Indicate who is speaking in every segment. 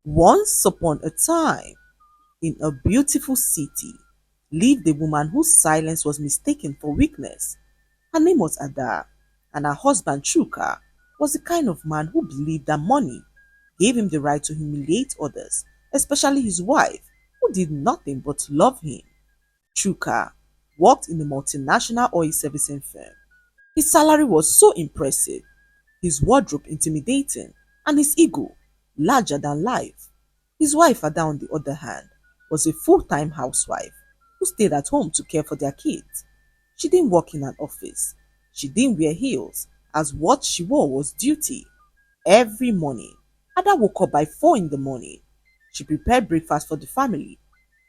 Speaker 1: Once upon a time, in a beautiful city, lived a woman whose silence was mistaken for weakness. Her name was Ada, and her husband Chuka was the kind of man who believed that money gave him the right to humiliate others, especially his wife, who did nothing but love him. Chuka worked in a multinational oil servicing firm. His salary was so impressive, his wardrobe intimidating, and his ego larger than life. His wife, Ada, on the other hand, was a full-time housewife who stayed at home to care for their kids. She didn't work in an office. She didn't wear heels, as what she wore was duty. Every morning, Ada woke up by 4 in the morning. She prepared breakfast for the family,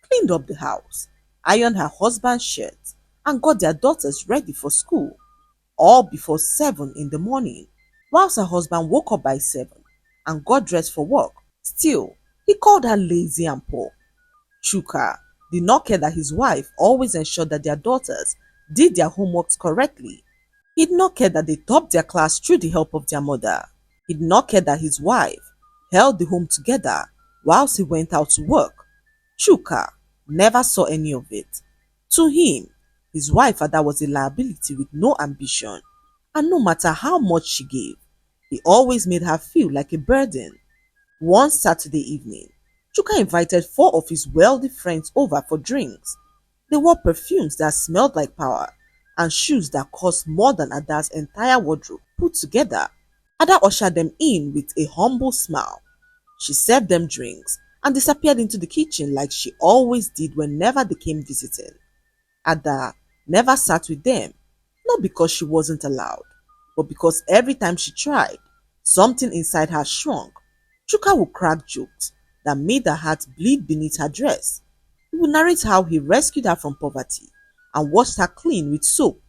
Speaker 1: cleaned up the house, ironed her husband's shirts, and got their daughters ready for school, all before 7 in the morning. Whilst her husband woke up by 7 and got dressed for work, still, he called her lazy and poor. Chuka did not care that his wife always ensured that their daughters did their homeworks correctly. He did not care that they topped their class through the help of their mother. He did not care that his wife held the home together whilst he went out to work. Chuka never saw any of it. To him, his wife Ada was a liability with no ambition, and no matter how much she gave, he always made her feel like a burden. One Saturday evening, Chuka invited 4 of his wealthy friends over for drinks. They wore perfumes that smelled like power and shoes that cost more than Ada's entire wardrobe put together. Ada ushered them in with a humble smile. She served them drinks and disappeared into the kitchen like she always did whenever they came visiting. Ada never sat with them, not because she wasn't allowed, but because every time she tried, something inside her shrunk. Chuka would crack jokes that made her heart bleed beneath her dress. He would narrate how he rescued her from poverty and washed her clean with soap.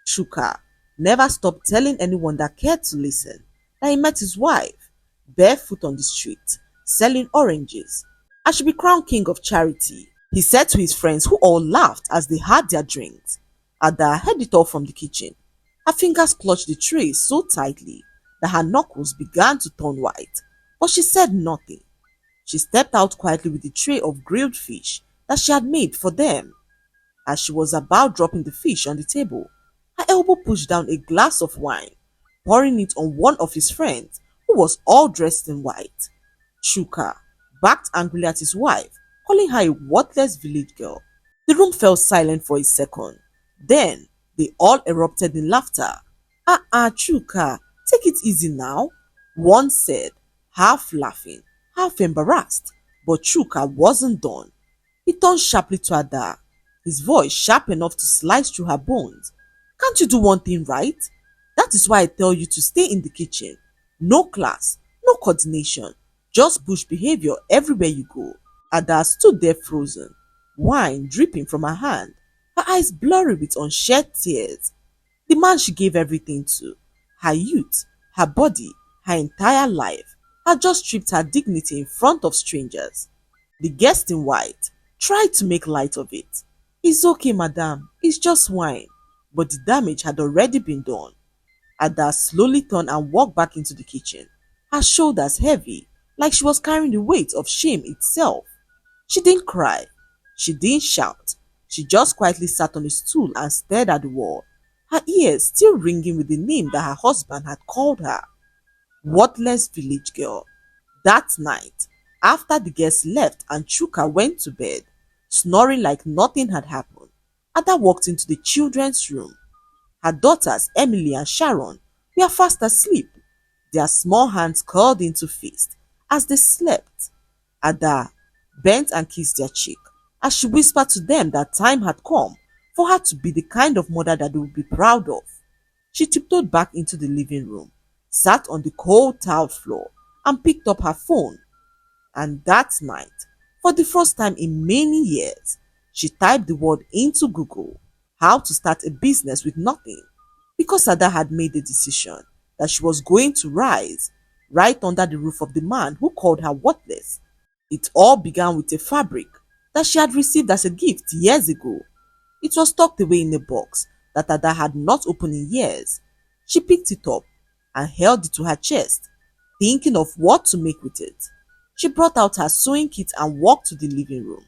Speaker 1: Chuka never stopped telling anyone that cared to listen that he met his wife barefoot on the street, selling oranges. I should be crowned king of charity, he said to his friends, who all laughed as they had their drinks. Ada heard it all from the kitchen. Her fingers clutched the tray so tightly that her knuckles began to turn white, but she said nothing. She stepped out quietly with the tray of grilled fish that she had made for them. As she was about dropping the fish on the table, her elbow pushed down a glass of wine, pouring it on one of his friends who was all dressed in white. Chuka barked angrily at his wife, calling her a worthless village girl. The room fell silent for a second. Then they all erupted in laughter. Chuka, take it easy now, one said, half laughing, half embarrassed. But Chuka wasn't done. He turned sharply to Ada, his voice sharp enough to slice through her bones. Can't you do one thing right? That is why I tell you to stay in the kitchen. No class, no coordination, just bush behavior everywhere you go. Ada stood there frozen, wine dripping from her hand, her eyes blurry with unshed tears. The man she gave everything to, her youth, her body, her entire life, had just stripped her dignity in front of strangers. The guest in white tried to make light of it. It's okay, madam, it's just wine. But the damage had already been done. Ada slowly turned and walked back into the kitchen, her shoulders heavy, like she was carrying the weight of shame itself. She didn't cry. She didn't shout. She just quietly sat on a stool and stared at the wall, her ears still ringing with the name that her husband had called her. Worthless village girl. That night, after the guests left and Chuka went to bed, snoring like nothing had happened, Ada walked into the children's room. Her daughters, Emily and Sharon, were fast asleep, their small hands curled into fists as they slept. Ada bent and kissed their cheek as she whispered to them that time had come for her to be the kind of mother that they would be proud of. She tiptoed back into the living room, sat on the cold tiled floor, and picked up her phone. And that night, for the first time in many years, she typed the word into Google, how to start a business with nothing, because Ada had made the decision that she was going to rise right under the roof of the man who called her worthless. It all began with a fabric that she had received as a gift years ago. It was tucked away in a box that Ada had not opened in years. She picked it up and held it to her chest, thinking of what to make with it. She brought out her sewing kit and walked to the living room.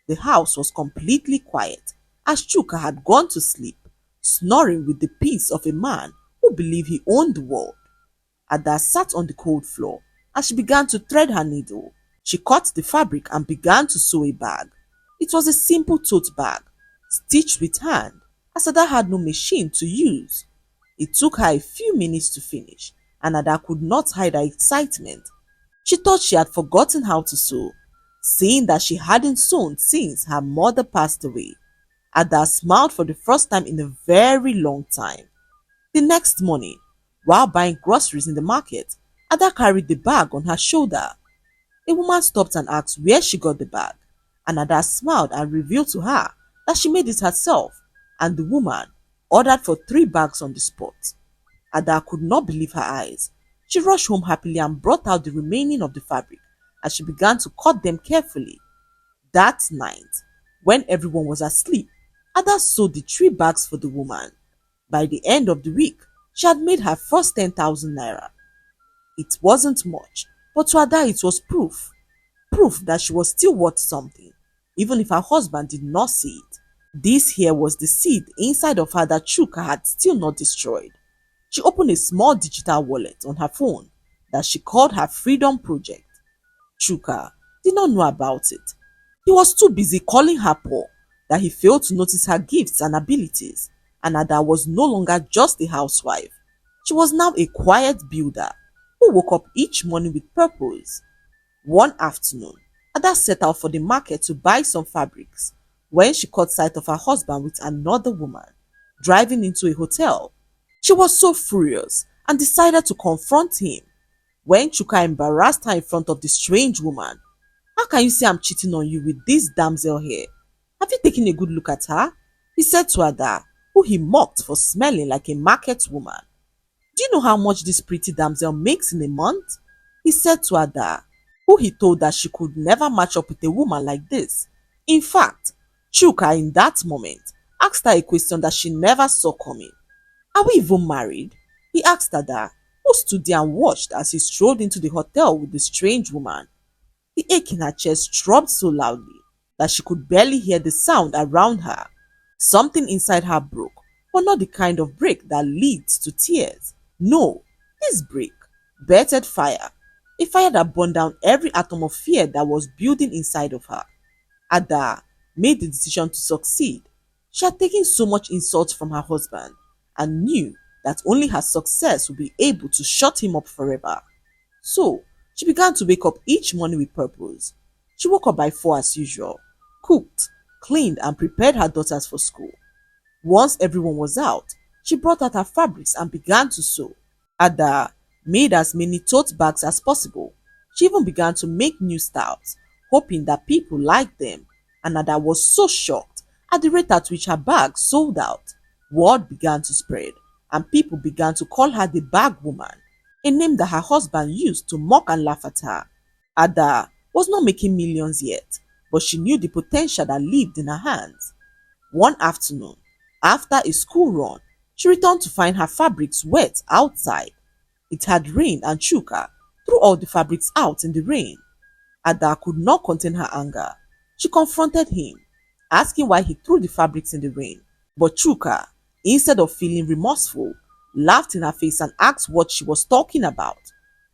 Speaker 1: The house was completely quiet, as Chuka had gone to sleep, snoring with the peace of a man who believed he owned the world. Ada sat on the cold floor as she began to thread her needle. She cut the fabric and began to sew a bag. It was a simple tote bag, stitched with hand, as Ada had no machine to use. It took her a few minutes to finish, and Ada could not hide her excitement. She thought she had forgotten how to sew, saying that she hadn't sewn since her mother passed away. Ada smiled for the first time in a very long time. The next morning, while buying groceries in the market, Ada carried the bag on her shoulder. A woman stopped and asked where she got the bag, and Ada smiled and revealed to her that she made it herself, and the woman ordered for 3 bags on the spot. Ada could not believe her eyes. She rushed home happily and brought out the remaining of the fabric as she began to cut them carefully. That night, when everyone was asleep, Ada sewed the 3 bags for the woman. By the end of the week, she had made her first 10,000 naira. It wasn't much, but to Ada it was proof. Proof that she was still worth something, even if her husband did not see it. This here was the seed inside of her that Chuka had still not destroyed. She opened a small digital wallet on her phone that she called her Freedom Project. Chuka did not know about it. He was too busy calling her poor that he failed to notice her gifts and abilities, and Ada was no longer just a housewife. She was now a quiet builder who woke up each morning with purpose. One afternoon, Ada set out for the market to buy some fabrics when she caught sight of her husband with another woman driving into a hotel. She was so furious and decided to confront him. When Chuka embarrassed her in front of the strange woman, "How can you say I'm cheating on you with this damsel here? Have you taken a good look at her?" he said to Ada, who he mocked for smelling like a market woman. "Do you know how much this pretty damsel makes in a month?" he said to Ada, who he told that she could never match up with a woman like this. In fact, Chuka in that moment asked her a question that she never saw coming. "Are we even married?" he asked Ada, who stood there and watched as he strolled into the hotel with the strange woman. The ache in her chest throbbed so loudly that she could barely hear the sound around her. Something inside her broke, but not the kind of break that leads to tears. No, this break battered fire, a fire that burned down every atom of fear that was building inside of her. Ada made the decision to succeed. She had taken so much insult from her husband and knew that only her success would be able to shut him up forever. So, she began to wake up each morning with purpose. She woke up by 4 as usual, cooked, cleaned and prepared her daughters for school. Once everyone was out, she brought out her fabrics and began to sew. Ada made as many tote bags as possible. She even began to make new styles, hoping that people liked them, and Ada was so shocked at the rate at which her bags sold out. Word began to spread, and people began to call her the Bag Woman, a name that her husband used to mock and laugh at her. Ada was not making millions yet, but she knew the potential that lived in her hands. One afternoon, after a school run, she returned to find her fabrics wet outside. It had rained and Chuka threw all the fabrics out in the rain. Ada could not contain her anger. She confronted him, asking why he threw the fabrics in the rain. But Chuka, instead of feeling remorseful, laughed in her face and asked what she was talking about.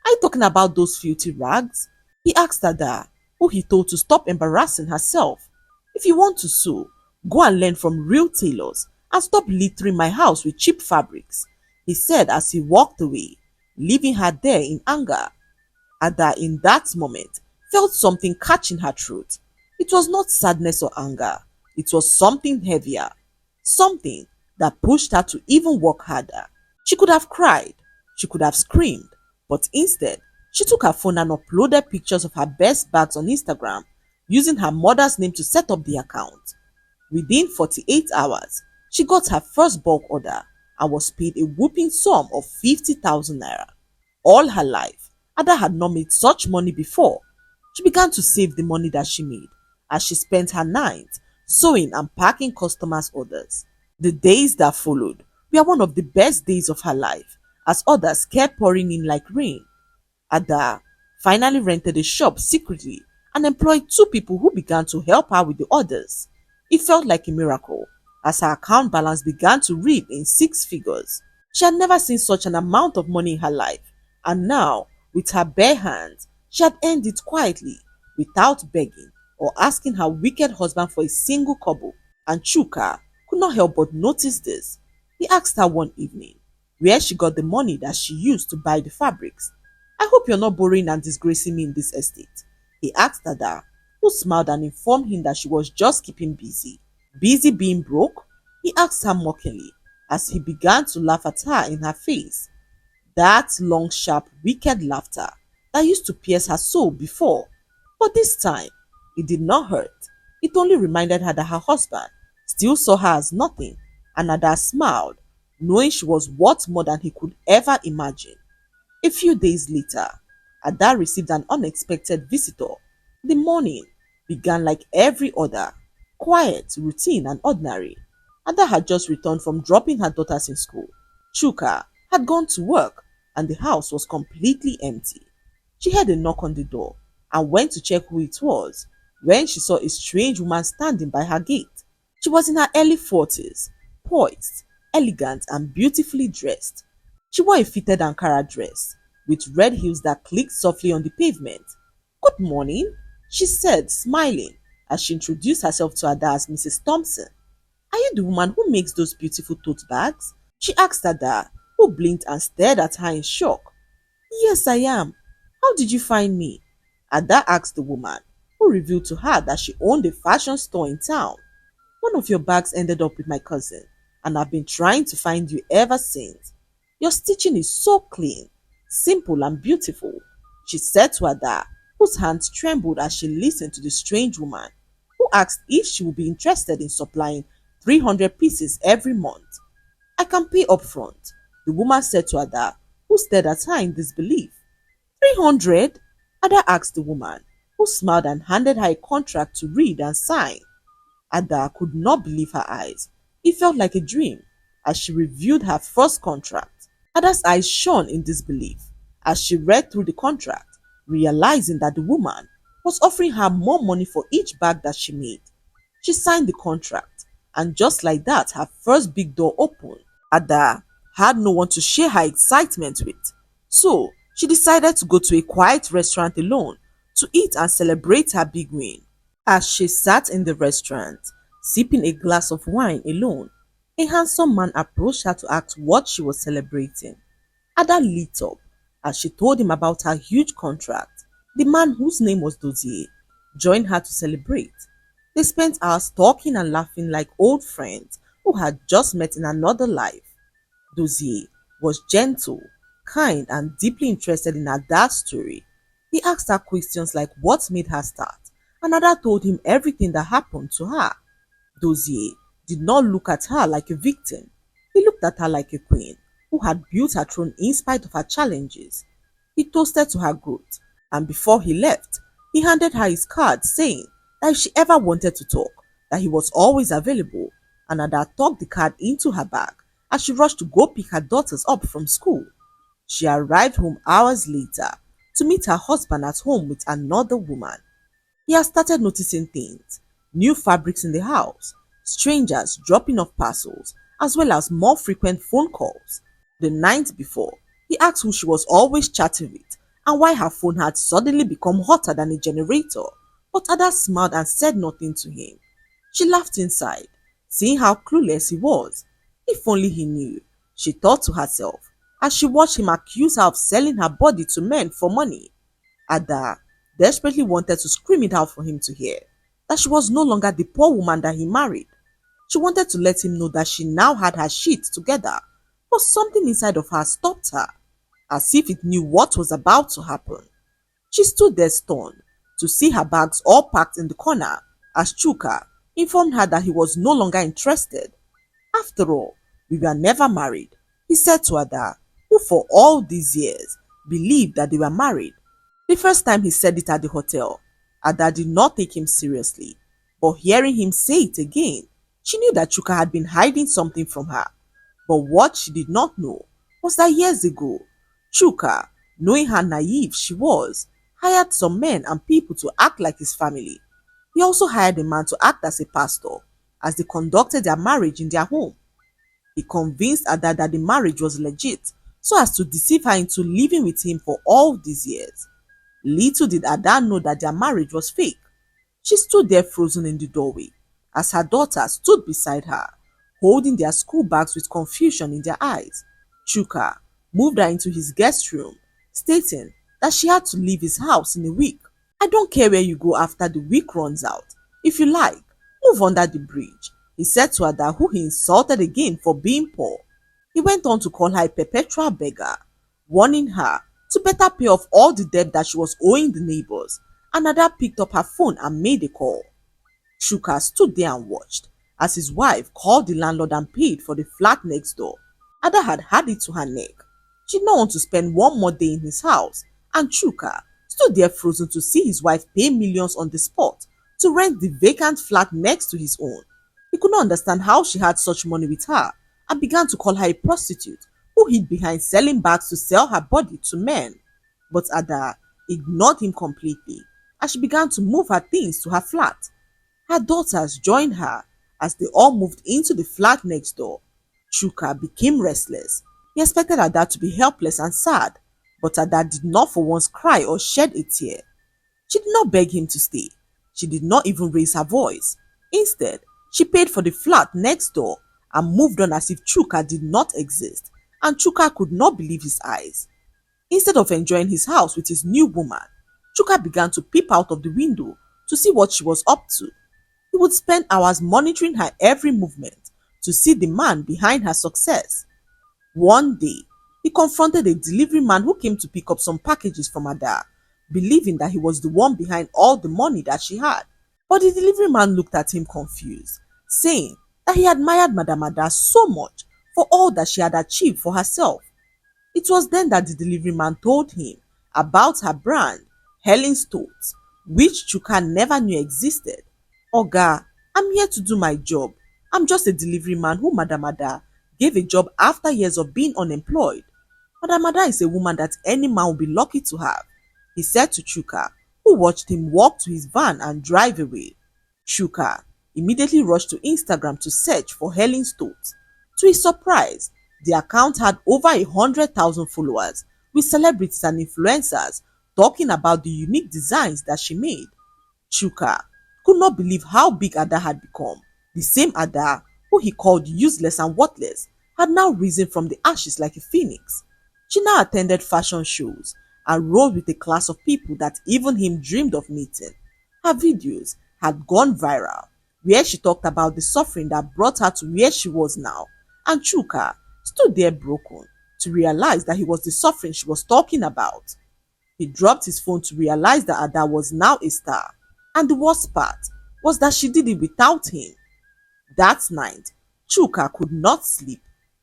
Speaker 1: "Are you talking about those filthy rags?" he asked Ada, who he told to stop embarrassing herself. "If you want to sew, go and learn from real tailors and stop littering my house with cheap fabrics," he said as he walked away, leaving her there in anger. Ada in that moment felt something catch in her throat. It was not sadness or anger. It was something heavier. Something that pushed her to even work harder. She could have cried. She could have screamed. But instead, she took her phone and uploaded pictures of her best bags on Instagram, using her mother's name to set up the account. Within 48 hours, she got her first bulk order and was paid a whooping sum of 50,000 naira. All her life, Ada had not made such money before. She began to save the money that she made as she spent her nights sewing and packing customers' orders. The days that followed were one of the best days of her life as orders kept pouring in like rain. Ada finally rented a shop secretly and employed two people who began to help her with the orders. It felt like a miracle as her account balance began to read in six figures. She had never seen such an amount of money in her life, and now, with her bare hands, she had earned it quietly, without begging or asking her wicked husband for a single kobo. And Chuka could not help but notice this. He asked her one evening where she got the money that she used to buy the fabrics. I hope you're not borrowing and disgracing me in this estate. He asked Ada, who smiled and informed him that she was just keeping busy. Busy being broke? He asked her mockingly as he began to laugh at her in her face. That long, sharp, wicked laughter that used to pierce her soul before. But this time, it did not hurt. It only reminded her that her husband still saw her as nothing, and Ada smiled, knowing she was worth more than he could ever imagine. A few days later, Ada received an unexpected visitor. The morning began like every other, quiet, routine, and ordinary. Ada had just returned from dropping her daughters in school. Chuka had gone to work, and the house was completely empty. She heard a knock on the door and went to check who it was when she saw a strange woman standing by her gate. She was in her early 40s, poised, elegant, and beautifully dressed. She wore a fitted Ankara dress with red heels that clicked softly on the pavement. "Good morning," she said, smiling as she introduced herself to Ada as Mrs. Thompson. "Are you the woman who makes those beautiful tote bags?" she asked Ada, who blinked and stared at her in shock. "Yes, I am. How did you find me?" Ada asked the woman, who revealed to her that she owned a fashion store in town. "One of your bags ended up with my cousin, and I've been trying to find you ever since. Your stitching is so clean, simple, and beautiful," she said to Ada, whose hands trembled as she listened to the strange woman, who asked if she would be interested in supplying 300 pieces every month. "I can pay up front," the woman said to Ada, who stared at her in disbelief. 300? Ada asked the woman, who smiled and handed her a contract to read and sign. Ada could not believe her eyes. It felt like a dream as she reviewed her first contract. Ada's eyes shone in disbelief as she read through the contract, realizing that the woman was offering her more money for each bag that she made. She signed the contract, and just like that, her first big door opened. Ada had no one to share her excitement with, so she decided to go to a quiet restaurant alone to eat and celebrate her big win. As she sat in the restaurant, sipping a glass of wine alone, a handsome man approached her to ask what she was celebrating. Ada lit up as she told him about her huge contract. The man, whose name was Dozier, joined her to celebrate. They spent hours talking and laughing like old friends who had just met in another life. Dozier was gentle, kind, and deeply interested in Ada's story. He asked her questions like what made her start, and Ada told him everything that happened to her. Dozier did not look at her like a victim. He looked at her like a queen who had built her throne in spite of her challenges. He toasted to her growth, and before he left, he handed her his card saying that if she ever wanted to talk, that he was always available, and Ada tucked the card into her bag as she rushed to go pick her daughters up from school. She arrived home hours later to meet her husband at home with another woman. He had started noticing things, new fabrics in the house, strangers dropping off parcels, as well as more frequent phone calls. The night before, he asked who she was always chatting with and why her phone had suddenly become hotter than a generator, but Ada smiled and said nothing to him. She laughed inside, seeing how clueless he was. If only he knew, she thought to herself, as she watched him accuse her of selling her body to men for money. Ada desperately wanted to scream it out for him to hear, that she was no longer the poor woman that he married. She wanted to let him know that she now had her shit together, but something inside of her stopped her, as if it knew what was about to happen. She stood there stunned to see her bags all packed in the corner as Chuka informed her that he was no longer interested. "After all, we were never married," he said to Ada, who for all these years believed that they were married. The first time he said it at the hotel, Ada did not take him seriously, but hearing him say it again, she knew that Chuka had been hiding something from her. But what she did not know was that years ago, Chuka, knowing how naive she was, hired some men and people to act like his family. He also hired a man to act as a pastor as they conducted their marriage in their home. He convinced Ada that the marriage was legit so as to deceive her into living with him for all these years. Little did Ada know that their marriage was fake. She stood there frozen in the doorway as her daughter stood beside her, holding their school bags with confusion in their eyes. Chuka moved her into his guest room, stating that she had to leave his house in a week. I don't care where you go after the week runs out. If you like, move under the bridge, he said to Ada, who he insulted again for being poor. He went on to call her a perpetual beggar, warning her to better pay off all the debt that she was owing the neighbors. And Ada picked up her phone and made a call. Chuka stood there and watched as his wife called the landlord and paid for the flat next door. Ada had had it to her neck. She did not want to spend one more day in his house, and Chuka stood there frozen to see his wife pay millions on the spot to rent the vacant flat next to his own. He could not understand how she had such money with her and began to call her a prostitute who hid behind selling bags to sell her body to men. But Ada ignored him completely as she began to move her things to her flat. Her daughters joined her as they all moved into the flat next door. Chuka became restless. He expected Ada to be helpless and sad, but Ada did not for once cry or shed a tear. She did not beg him to stay. She did not even raise her voice. Instead, she paid for the flat next door and moved on as if Chuka did not exist, and Chuka could not believe his eyes. Instead of enjoying his house with his new woman, Chuka began to peep out of the window to see what she was up to. He would spend hours monitoring her every movement to see the man behind her success. One day, he confronted a delivery man who came to pick up some packages from Ada, believing that he was the one behind all the money that she had. But the delivery man looked at him confused, saying that he admired Madam Ada so much for all that she had achieved for herself. It was then that the delivery man told him about her brand, Helen's Totes, which Chuka never knew existed. Oga, I'm here to do my job. I'm just a delivery man who Madam Ada gave a job after years of being unemployed. Madam Ada is a woman that any man will be lucky to have, he said to Chuka, who watched him walk to his van and drive away. Chuka immediately rushed to Instagram to search for Helen's Totes. To his surprise, the account had over 100,000 followers, with celebrities and influencers talking about the unique designs that she made. Chuka could not believe how big Ada had become. The same Ada, who he called useless and worthless, had now risen from the ashes like a phoenix. She now attended fashion shows and rode with a class of people that even him dreamed of meeting. Her videos had gone viral, where she talked about the suffering that brought her to where she was now, and Chuka stood there broken to realize that he was the suffering she was talking about. He dropped his phone to realize that Ada was now a star, and the worst part was that she did it without him. That night, Chuka could not sleep.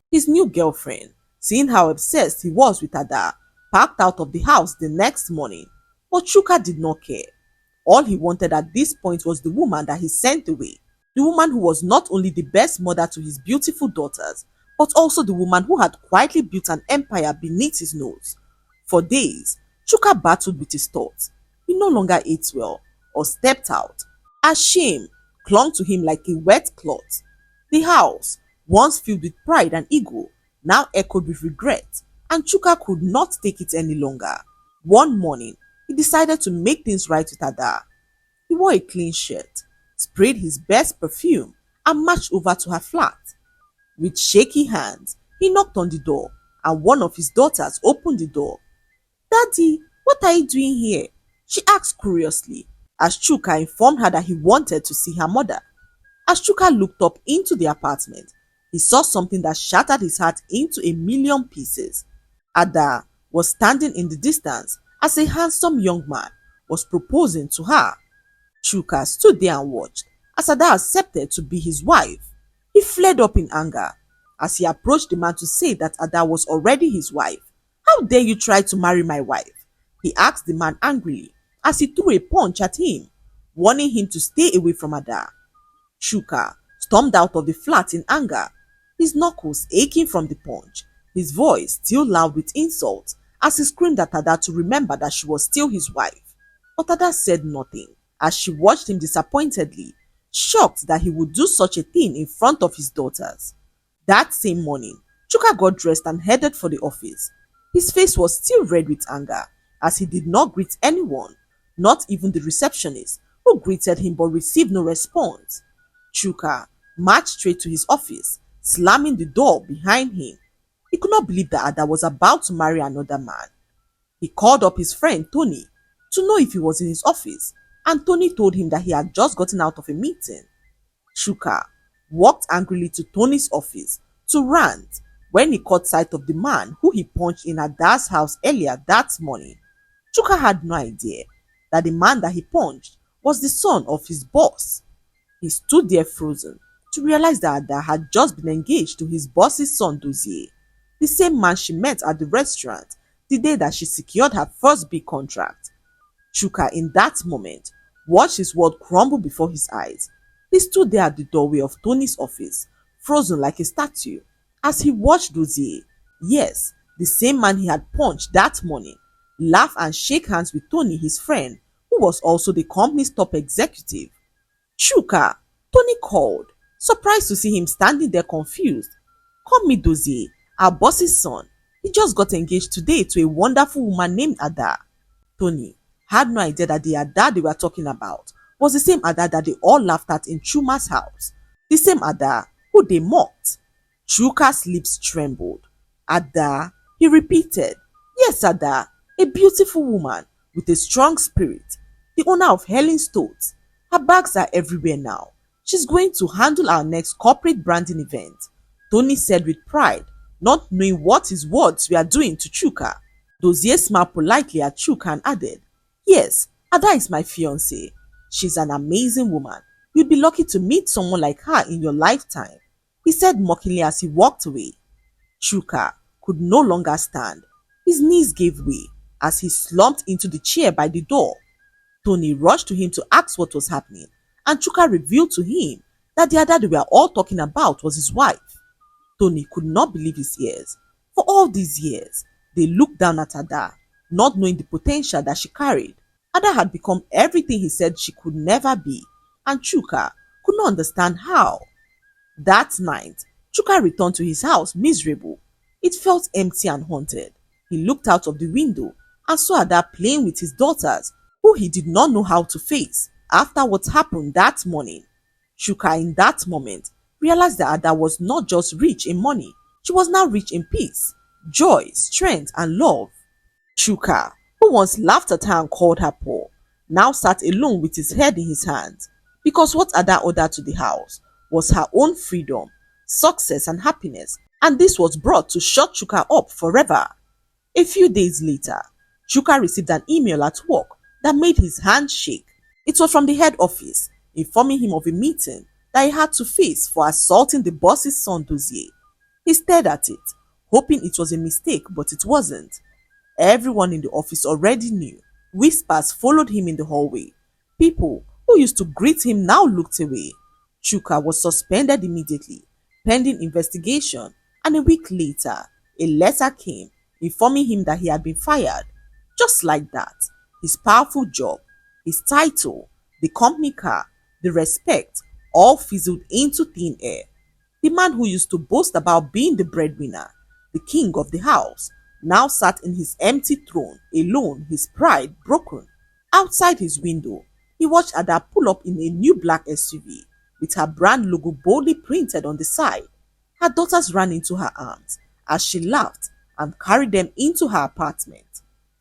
Speaker 1: His new girlfriend, seeing how obsessed he was with Ada, packed out of the house the next morning. But Chuka did not care. All he wanted at this point was the woman that he sent away. The woman who was not only the best mother to his beautiful daughters, but also the woman who had quietly built an empire beneath his nose. For days, Chuka battled with his thoughts. He no longer ate well or stepped out, as shame clung to him like a wet cloth. The house, once filled with pride and ego, now echoed with regret, and Chuka could not take it any longer. One morning, he decided to make things right with Ada. He wore a clean shirt, sprayed his best perfume, and marched over to her flat. With shaky hands, he knocked on the door, and one of his daughters opened the door. "Daddy, what are you doing here?" she asked curiously, as Chuka informed her that he wanted to see her mother. As Chuka looked up into the apartment, he saw something that shattered his heart into a million pieces. Ada was standing in the distance as a handsome young man was proposing to her. Chuka stood there and watched as Ada accepted to be his wife. He flared up in anger as he approached the man to say that Ada was already his wife. "How dare you try to marry my wife?" he asked the man angrily as he threw a punch at him, warning him to stay away from Ada. Chuka stormed out of the flat in anger, his knuckles aching from the punch, his voice still loud with insults as he screamed at Ada to remember that she was still his wife. but Ada said nothing as she watched him disappointedly, shocked that he would do such a thing in front of his daughters. That same morning, Chuka got dressed and headed for the office. His face was still red with anger as he did not greet anyone, not even the receptionist, who greeted him but received no response. Chuka marched straight to his office, slamming the door behind him. He could not believe that Ada was about to marry another man. He called up his friend Tony to know if he was in his office, and Tony told him that he had just gotten out of a meeting. Chuka walked angrily to Tony's office to rant when he caught sight of the man who he punched in Ada's house earlier that morning. Chuka had no idea that the man that he punched was the son of his boss. He stood there frozen to realize that Ada had just been engaged to his boss's son Dozie, the same man she met at the restaurant the day that she secured her first big contract. Chuka, in that moment, watched his world crumble before his eyes. He stood there at the doorway of Tony's office, frozen like a statue, as he watched Dozie, yes, the same man he had punched that morning, laugh and shake hands with Tony, his friend, who was also the company's top executive. Chuka, Tony called, surprised to see him standing there confused. Come meet Dozie, our boss's son. He just got engaged today to a wonderful woman named Ada. Tony had no idea that the Ada they were talking about was the same Ada that they all laughed at in Chuma's house, the same Ada who they mocked. Chuka's lips trembled. Ada, he repeated. Yes, Ada, a beautiful woman with a strong spirit, the owner of Helen's Totes. Her bags are everywhere now. She's going to handle our next corporate branding event, Tony said with pride, not knowing what his words were doing to Chuka. Dozie smiled politely at Chuka and added, Yes, Ada is my fiancée. She's an amazing woman. You'd be lucky to meet someone like her in your lifetime, he said mockingly as he walked away. Chuka could no longer stand. His knees gave way as he slumped into the chair by the door. Tony rushed to him to ask what was happening, and Chuka revealed to him that the Ada they were all talking about was his wife. Tony could not believe his ears. For all these years, they looked down at Ada, not knowing the potential that she carried. Ada had become everything he said she could never be, and Chuka could not understand how. That night, Chuka returned to his house miserable. It felt empty and haunted. He looked out of the window and saw Ada playing with his daughters, who he did not know how to face after what happened that morning. Chuka, in that moment, realized that Ada was not just rich in money, she was now rich in peace, joy, strength, and love. Chuka, who once laughed at her and called her poor, now sat alone with his head in his hands, because what Ada ordered to the house was her own freedom, success, and happiness, and this was brought to shut Chuka up forever. A few days later, Chuka received an email at work that made his hand shake. It was from the head office, informing him of a meeting that he had to face for assaulting the boss's son Dozie. He stared at it, hoping it was a mistake, but it wasn't. Everyone in the office already knew. Whispers followed him in the hallway. People who used to greet him now looked away. Chuka was suspended immediately, pending investigation, and a week later, a letter came informing him that he had been fired. Just like that, his powerful job, his title, the company car, the respect, all fizzled into thin air. The man who used to boast about being the breadwinner, the king of the house, now sat in his empty throne, alone, his pride broken. Outside his window, he watched Ada pull up in a new black SUV, with her brand logo boldly printed on the side. Her daughters ran into her arms as she laughed and carried them into her apartment.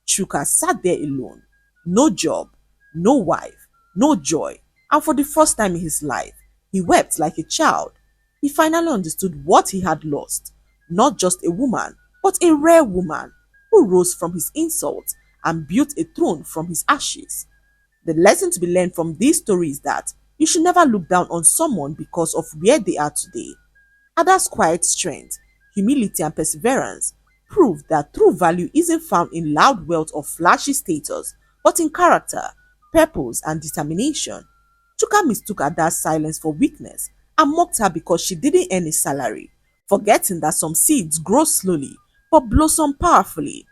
Speaker 1: Chuka sat there alone. No job, no wife, no joy, and for the first time in his life, he wept like a child. He finally understood what he had lost. Not just a woman, but a rare woman who rose from his insults and built a throne from his ashes. The lesson to be learned from this story is that you should never look down on someone because of where they are today. Ada's quiet strength, humility, and perseverance proved that true value isn't found in loud wealth or flashy status, but in character, purpose, and determination. Chuka mistook Ada's silence for weakness and mocked her because she didn't earn a salary, forgetting that some seeds grow slowly but blossom powerfully.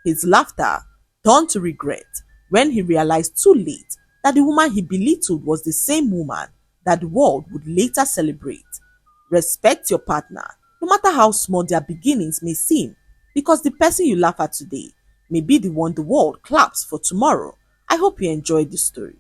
Speaker 1: His laughter turned to regret, when he realized too late that the woman he belittled was the same woman that the world would later celebrate. Respect your partner, no matter how small their beginnings may seem, because the person you laugh at today may be the one the world claps for tomorrow. I hope you enjoyed this story.